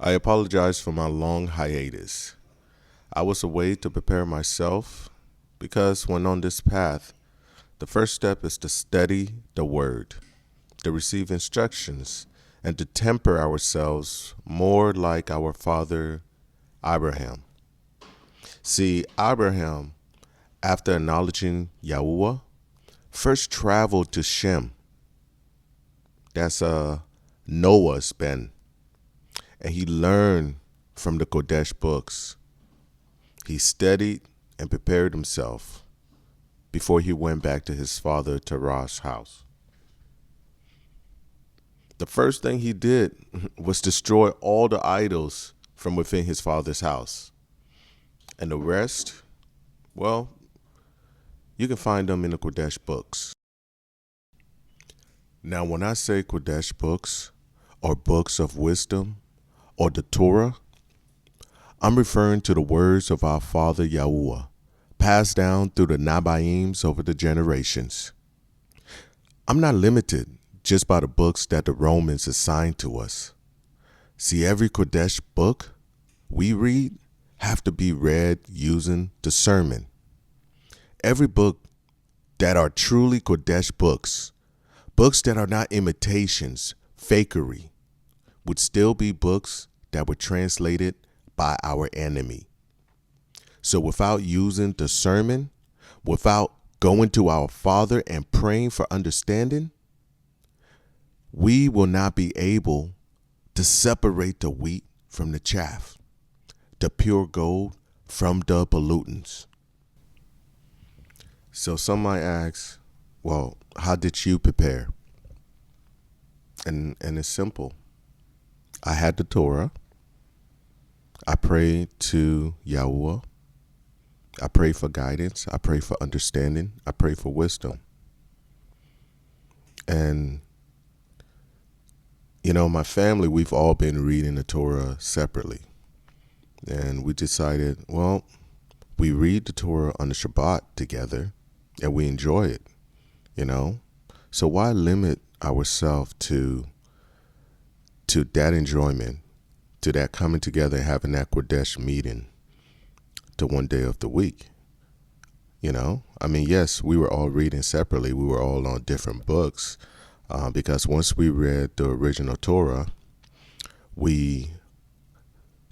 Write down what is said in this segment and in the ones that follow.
I apologize for my long hiatus. I was away to prepare myself because when on this path, the first step is to study the Word, to receive instructions, and to temper ourselves more like our father Abraham. See, Abraham, after acknowledging Yahuah, first traveled to Shem. That's Noah's ben. And he learned from the Qodesh books. He studied and prepared himself before he went back to his father Terah's house. The first thing he did was destroy all the idols from within his father's house. And the rest, well, you can find them in the Qodesh books. Now, when I say Qodesh books or books of wisdom or the Torah, I'm referring to the words of our Father Yahuah, passed down through the nebi'im over the generations. I'm not limited just by the books that the Romans assigned to us. See, every Qodesh book we read have to be read using discernment. Every book that are truly Qodesh books, books that are not imitations, fakery, would still be books that were translated by our enemy. So without using discernment, without going to our Father and praying for understanding, we will not be able to separate the wheat from the chaff, the pure gold from the pollutants. So some might ask, well, how did you prepare? And it's simple. I had the Torah. I prayed to Yahuah. I pray for guidance. I pray for understanding. I pray for wisdom. And, my family, we've all been reading the Torah separately. And we decided, well, we read the Torah on the Shabbat together and we enjoy it, So why limit ourselves to that enjoyment, to that coming together and having that Qodesh meeting to one day of the week? Yes, we were all reading separately. We were all on different books because once we read the original Torah, we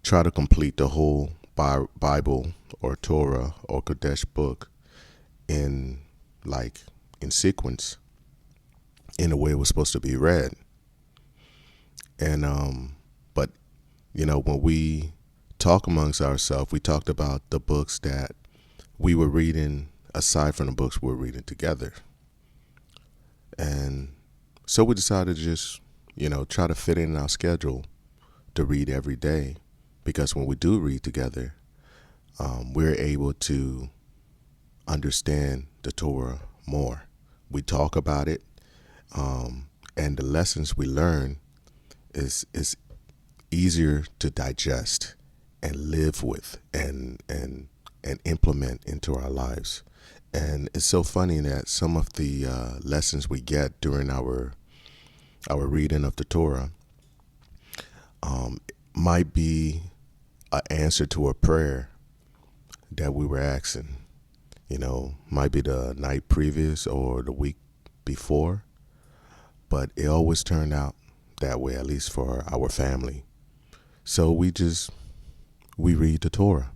try to complete the whole Bible or Torah or Qodesh book in sequence, in the way it was supposed to be read. And but when we talk amongst ourselves, we talked about the books that we were reading aside from the books we were reading together. And so we decided to just, try to fit in our schedule to read every day, because when we do read together, we're able to understand the Torah more. We talk about it, and the lessons we learn is easier to digest and live with and implement into our lives. And it's so funny that some of the lessons we get during our reading of the Torah might be an answer to a prayer that we were asking. Might be the night previous or the week before, but it always turned out that way, at least for our family. So we read the Torah,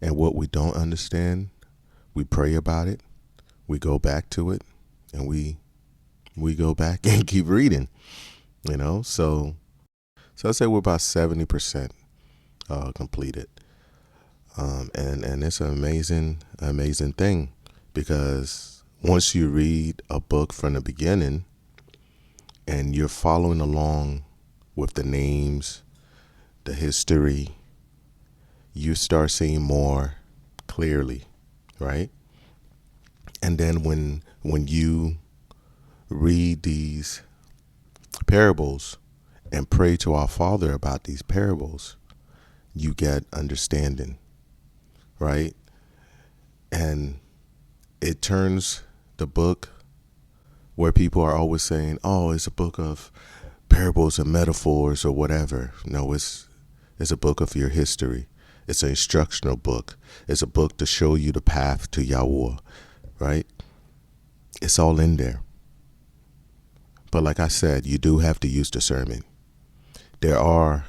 and what we don't understand, we pray about it, we go back to it, and we go back and keep reading, So I'd say we're about 70% completed. And it's an amazing thing, because once you read a book from the beginning and you're following along with the names, the history, you start seeing more clearly, right? And then when you read these parables and pray to our Father about these parables, you get understanding, right? And it turns the book, where people are always saying, oh, it's a book of parables and metaphors or whatever. No, it's a book of your history. It's an instructional book. It's a book to show you the path to Yahuah, right? It's all in there. But like I said, you do have to use discernment. There are,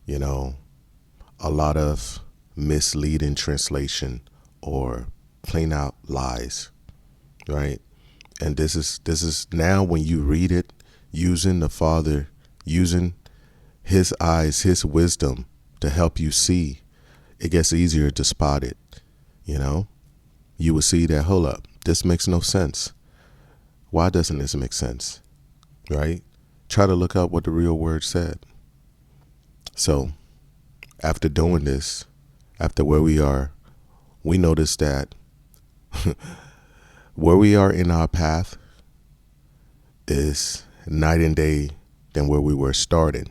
a lot of misleading translation or plain out lies, right? And this is now when you read it, using the Father, using his eyes, his wisdom to help you see, it gets easier to spot it. You will see that, hold up, this makes no sense. Why doesn't this make sense? Right? Try to look up what the real word said. So after doing this, after where we are, we notice that where we are in our path is night and day than where we were started.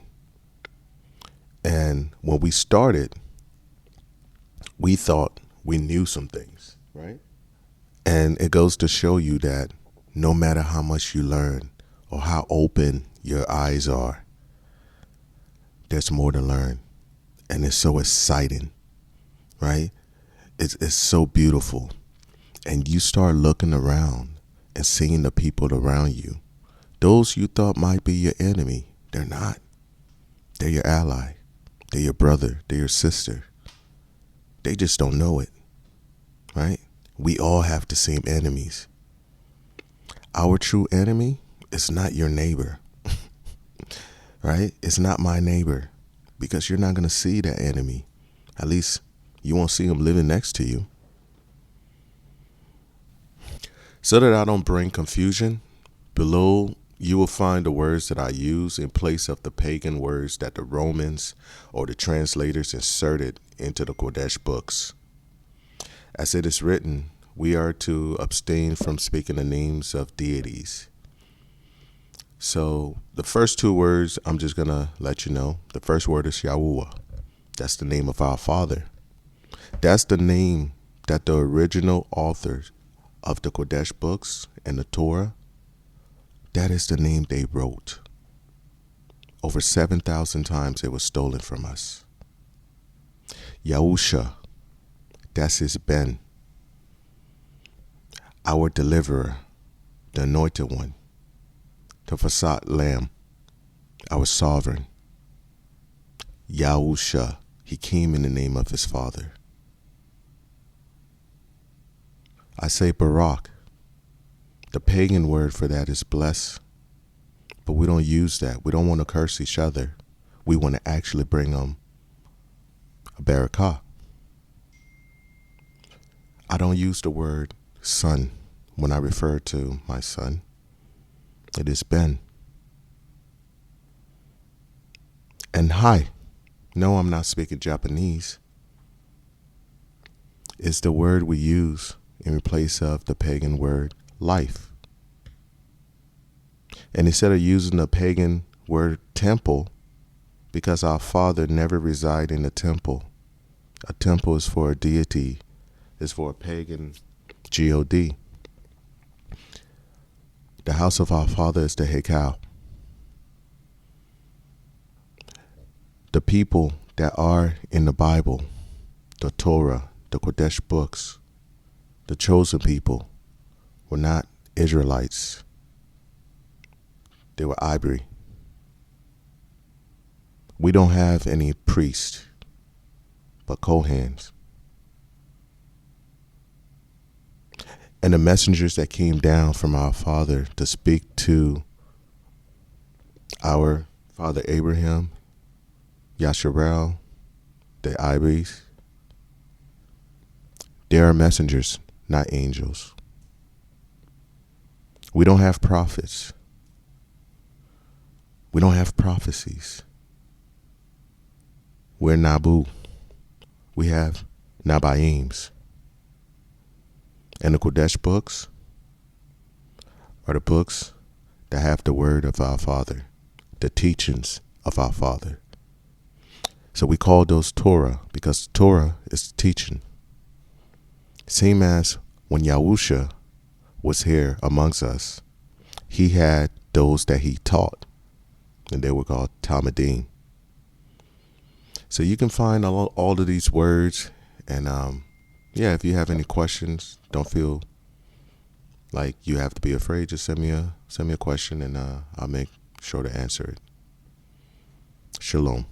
And when we started, we thought we knew some things, right? And it goes to show you that no matter how much you learn or how open your eyes are, there's more to learn. And it's so exciting, right? It's so beautiful. And you start looking around and seeing the people around you. Those you thought might be your enemy, they're not. They're your ally. They're your brother. They're your sister. They just don't know it, right? We all have the same enemies. Our true enemy is not your neighbor, right? It's not my neighbor, because you're not going to see that enemy. At least you won't see him living next to you. So that I don't bring confusion, below you will find the words that I use in place of the pagan words that the Romans or the translators inserted into the Qodesh books. As it is written, we are to abstain from speaking the names of deities. So the first two words, I'm just going to let you know. The first word is Yahuah. That's the name of our Father. That's the name that the original authors of the Qodesh books and the Torah, that is the name they wrote. Over 7,000 times it was stolen from us. Yahusha, that's his Ben. Our deliverer, the anointed one, the Fasad Lamb, our sovereign. Yahusha, he came in the name of his Father. I say Barak. The pagan word for that is bless, but we don't use that. We don't want to curse each other. We want to actually bring a barakah. I don't use the word son when I refer to my son. It is Ben. And hi. No, I'm not speaking Japanese. It's the word we use in place of the pagan word life. And instead of using the pagan word temple, because our Father never reside in a temple. A temple is for a deity, is for a pagan God. The house of our Father is the Hekal. The people that are in the Bible, the Torah, the Qodesh books, the chosen people, were not Israelites. They were Ivory. We don't have any priests, but Kohans. And the messengers that came down from our Father to speak to our Father Abraham, Yasharel, the Ivories, they are messengers, not angels. We don't have prophets. We don't have prophecies. We're Nabu. We have nebi'ims. And the Qodesh books are the books that have the word of our Father, the teachings of our Father. So we call those Torah because Torah is teaching. Same as when Yahusha was here amongst us, he had those that he taught. and they were called talmudim. So you can find all of these words, and yeah, if you have any questions, don't feel like you have to be afraid. Just send me a question, and I'll make sure to answer it. Shalom.